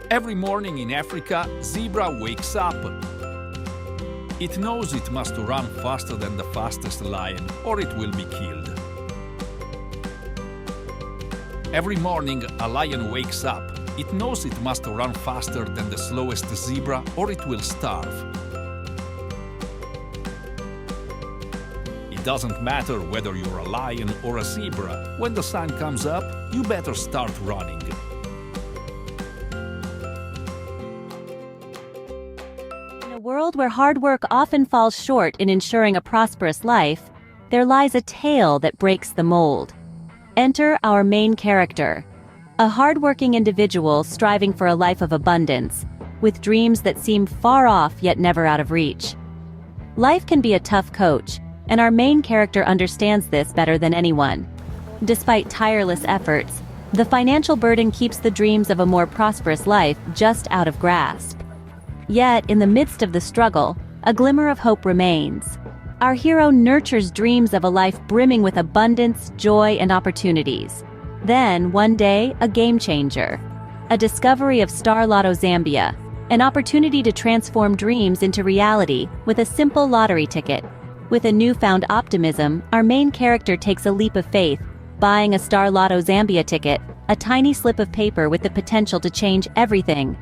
Every morning in Africa, zebra wakes up. It knows it must run faster than the fastest lion, or it will be killed. Every morning, a lion wakes up. It knows it must run faster than the slowest zebra, or it will starve. It doesn't matter whether you're a lion or a zebra. When the sun comes up, you better start running. In a world where hard work often falls short in ensuring a prosperous life, there lies a tale that breaks the mold. Enter our main character, a hard-working individual striving for a life of abundance, with dreams that seem far off yet never out of reach. Life can be a tough coach, and our main character understands this better than anyone. Despite tireless efforts, the financial burden keeps the dreams of a more prosperous life just out of grasp. Yet, in the midst of the struggle, a glimmer of hope remains. Our hero nurtures dreams of a life brimming with abundance, joy, and opportunities. Then, one day, a game changer. A discovery of Star Lotto Zambia, an opportunity to transform dreams into reality with a simple lottery ticket. With a newfound optimism, our main character takes a leap of faith, buying a Star Lotto Zambia ticket, a tiny slip of paper with the potential to change everything.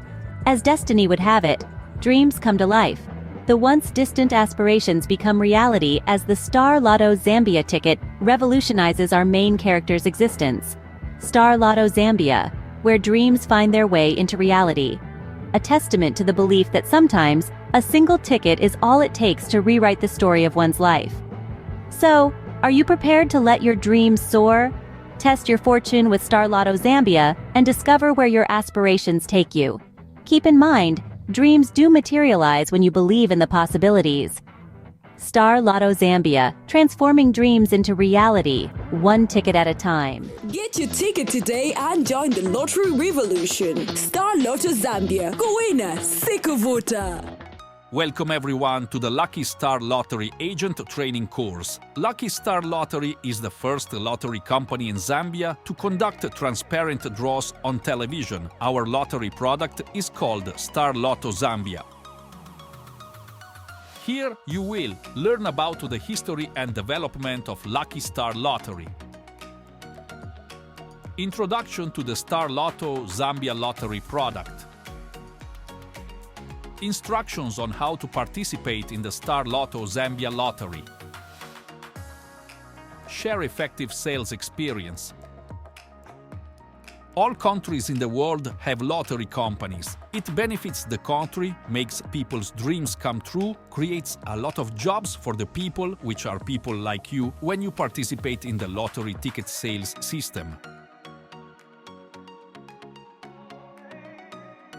As destiny would have it, dreams come to life. The once distant aspirations become reality as the Star Lotto Zambia ticket revolutionizes our main character's existence. Star Lotto Zambia, where dreams find their way into reality. A testament to the belief that sometimes, a single ticket is all it takes to rewrite the story of one's life. So, are you prepared to let your dreams soar? Test your fortune with Star Lotto Zambia and discover where your aspirations take you. Keep in mind, dreams do materialize when you believe in the possibilities. Star Lotto Zambia, transforming dreams into reality, one ticket at a time. Get your ticket today and join the lottery revolution. Star Lotto Zambia. Kuwina, sikuvuta. Welcome everyone to the Lucky Star Lottery Agent Training Course. Lucky Star Lottery is the first lottery company in Zambia to conduct transparent draws on television. Our lottery product is called Star Lotto Zambia. Here you will learn about the history and development of Lucky Star Lottery. Introduction to the Star Lotto Zambia lottery product. Instructions on how to participate in the Star Lotto Zambia lottery. Share effective sales experience. All countries in the world have lottery companies. It benefits the country, makes people's dreams come true, creates a lot of jobs for the people, which are people like you, when you participate in the lottery ticket sales system.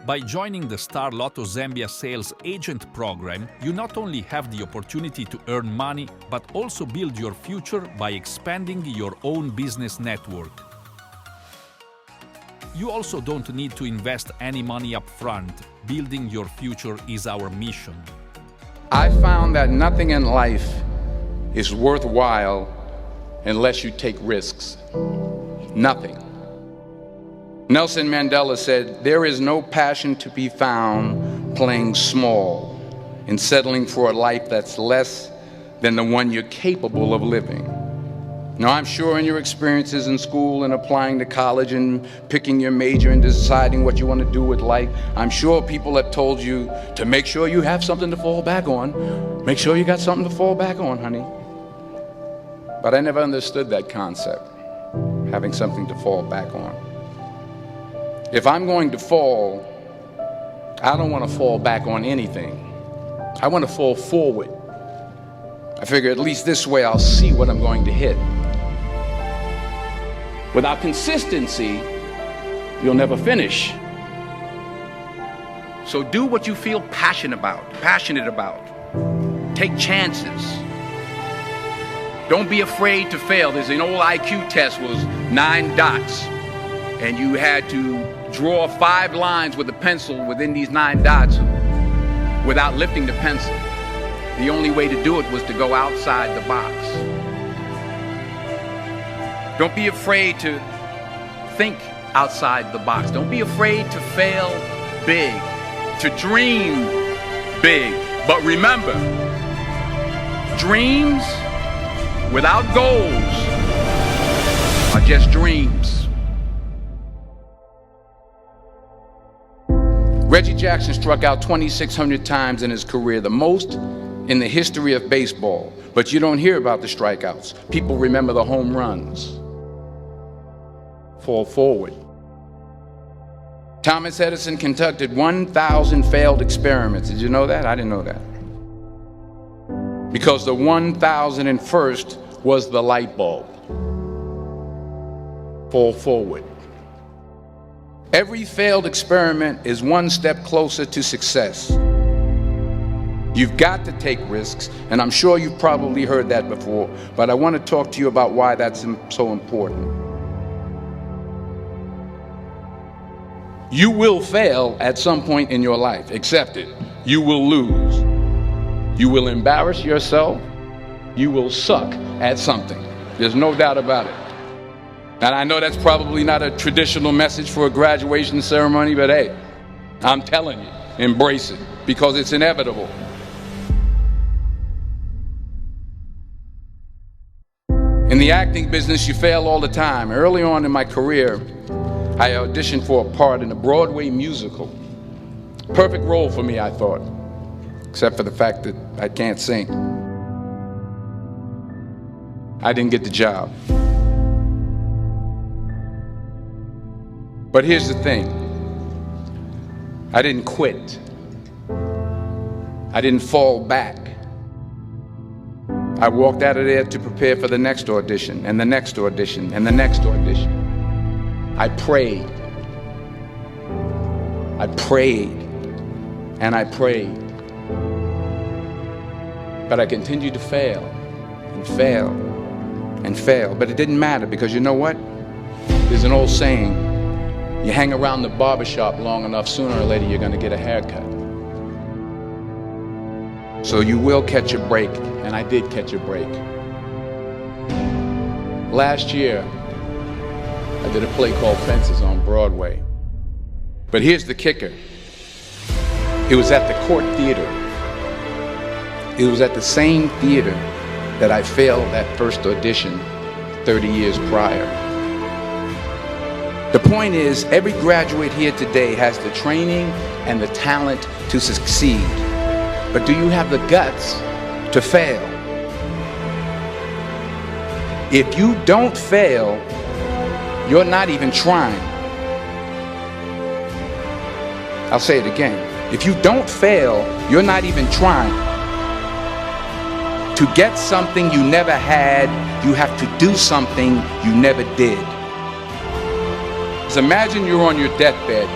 By joining the Star Lotto Zambia Sales Agent program, you not only have the opportunity to earn money, but also build your future by expanding your own business network. You also don't need to invest any money up front. Building your future is our mission. I found that nothing in life is worthwhile unless you take risks. Nothing. Nelson Mandela said, "There is no passion to be found playing small and settling for a life that's less than the one you're capable of living." Now, I'm sure in your experiences in school and applying to college and picking your major and deciding what you want to do with life, I'm sure people have told you to make sure you have something to fall back on. Make sure you got something to fall back on, honey. But I never understood that concept, having something to fall back on. If I'm going to fall, I don't want to fall back on anything. I want to fall forward. I figure at least this way I'll see what I'm going to hit. Without consistency, you'll never finish. So do what you feel passionate about. Take chances. Don't be afraid to fail. There's an old IQ test was 9 dots, and you had to draw 5 lines with a pencil within these 9 dots without lifting the pencil. The only way to do it was to go outside the box. Don't be afraid to think outside the box. Don't be afraid to fail big, to dream big. But remember, dreams without goals are just dreams. Reggie Jackson struck out 2,600 times in his career, the most in the history of baseball. But you don't hear about the strikeouts. People remember the home runs. Fall forward. Thomas Edison conducted 1,000 failed experiments. Did you know that? I didn't know that. Because the 1,001st was the light bulb. Fall forward. Every failed experiment is one step closer to success. You've got to take risks, and I'm sure you've probably heard that before, but I want to talk to you about why that's so important. You will fail at some point in your life. Accept it. You will lose. You will embarrass yourself. You will suck at something. There's no doubt about it. And I know that's probably not a traditional message for a graduation ceremony, but hey, I'm telling you, embrace it, because it's inevitable. In the acting business, you fail all the time. Early on in my career, I auditioned for a part in a Broadway musical. Perfect role for me, I thought, except for the fact that I can't sing. I didn't get the job. But here's the thing. I didn't quit. I didn't fall back. I walked out of there to prepare for the next audition, and the next audition, and the next audition. I prayed. I prayed. And I prayed. But I continued to fail, and fail, and fail. But it didn't matter, because you know what? There's an old saying, you hang around the barbershop long enough, sooner or later you're going to get a haircut. So you will catch a break, and I did catch a break. Last year, I did a play called Fences on Broadway. But here's the kicker. It was at the Court Theater. It was at the same theater that I failed that first audition 30 years prior. The point is, every graduate here today has the training and the talent to succeed. But do you have the guts to fail? If you don't fail, you're not even trying. I'll say it again. If you don't fail, you're not even trying. To get something you never had, you have to do something you never did. So imagine you're on your deathbed,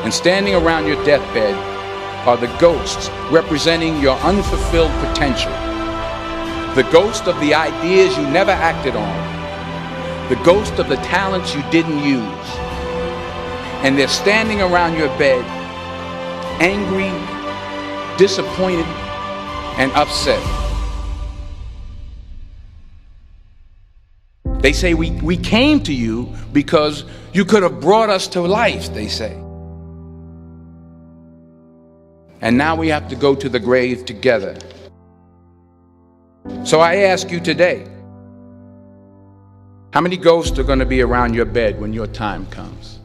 and standing around your deathbed are the ghosts representing your unfulfilled potential. The ghost of the ideas you never acted on. The ghost of the talents you didn't use. And they're standing around your bed, angry, disappointed, and upset. They say, we came to you because you could have brought us to life, they say. And now we have to go to the grave together. So I ask you today, how many ghosts are going to be around your bed when your time comes?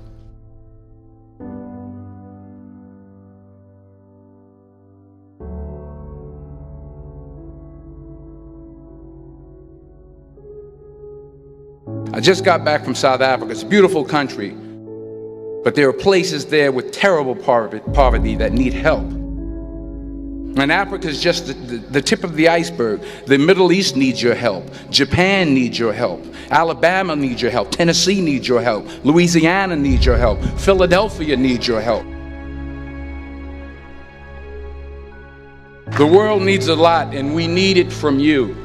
I just got back from South Africa. It's a beautiful country, but there are places there with terrible poverty that need help. And Africa is just the tip of the iceberg. The Middle East needs your help. Japan needs your help. Alabama needs your help. Tennessee needs your help. Louisiana needs your help. Philadelphia needs your help. The world needs a lot, and we need it from you.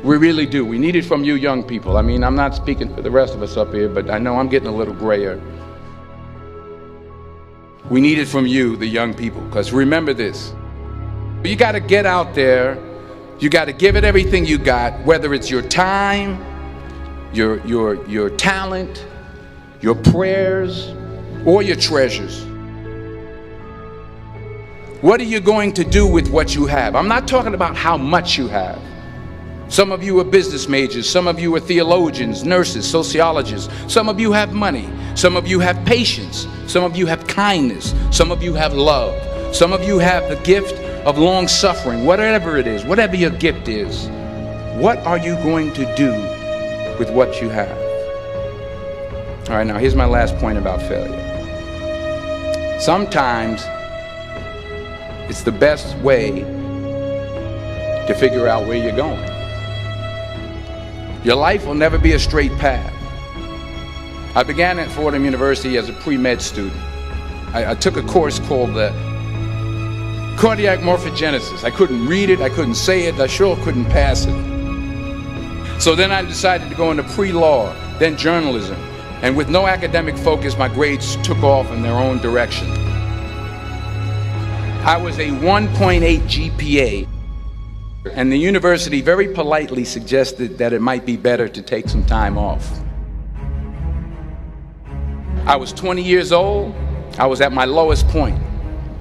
We really do. We need it from you young people. I mean, I'm not speaking for the rest of us up here, but I know I'm getting a little grayer. We need it from you, the young people, because remember this. You got to get out there. You got to give it everything you got, whether it's your time, your talent, your prayers, or your treasures. What are you going to do with what you have? I'm not talking about how much you have. Some of you are business majors, some of you are theologians, nurses, sociologists. Some of you have money, some of you have patience, some of you have kindness, some of you have love, some of you have the gift of long suffering. Whatever it is, whatever your gift is, what are you going to do with what you have? All right, now here's my last point about failure. Sometimes it's the best way to figure out where you're going. Your life will never be a straight path. I began at Fordham University as a pre-med student. I took a course called cardiac morphogenesis. I couldn't read it, I couldn't say it, I sure couldn't pass it. So then I decided to go into pre-law, then journalism. And with no academic focus, my grades took off in their own direction. I was a 1.8 GPA. And the university very politely suggested that it might be better to take some time off. I was 20 years old. I was at my lowest point.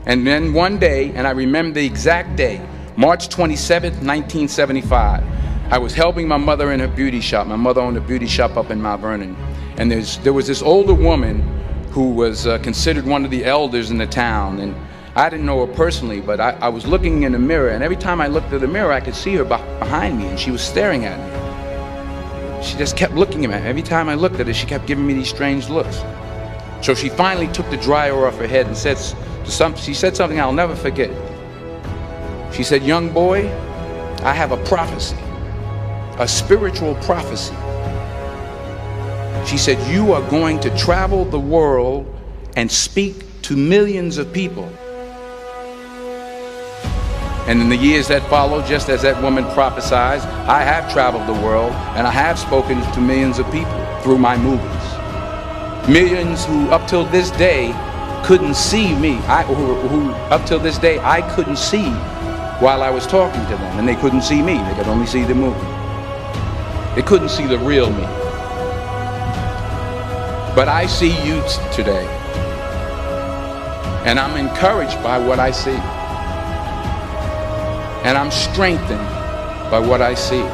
And then one day, and I remember the exact day, March 27th, 1975, I was helping my mother in her beauty shop. My mother owned a beauty shop up in Mount Vernon. And there was this older woman who was considered one of the elders in the town. And I didn't know her personally, but I was looking in the mirror, and every time I looked at the mirror, I could see her behind me, and she was staring at me. She just kept looking at me. Every time I looked at her, she kept giving me these strange looks. So she finally took the dryer off her head and she said something I'll never forget. She said, "Young boy, I have a prophecy, a spiritual prophecy." She said, "You are going to travel the world and speak to millions of people." And in the years that followed, just as that woman prophesied, I have traveled the world and I have spoken to millions of people through my movies. Millions who up till this day couldn't see me, who up till this day I couldn't see while I was talking to them, and they couldn't see me, they could only see the movie. They couldn't see the real me. But I see you today, and I'm encouraged by what I see. And I'm strengthened by what I see.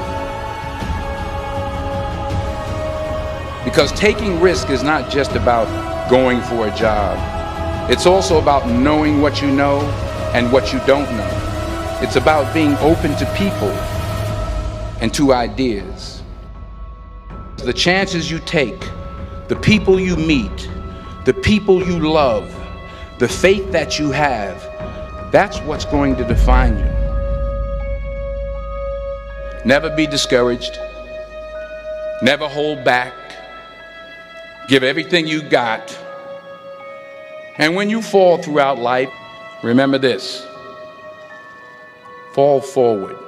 Because taking risk is not just about going for a job. It's also about knowing what you know and what you don't know. It's about being open to people and to ideas. The chances you take, the people you meet, the people you love, the faith that you have, that's what's going to define you. Never be discouraged. Never hold back. Give everything you got. And when you fall throughout life, remember this: fall forward.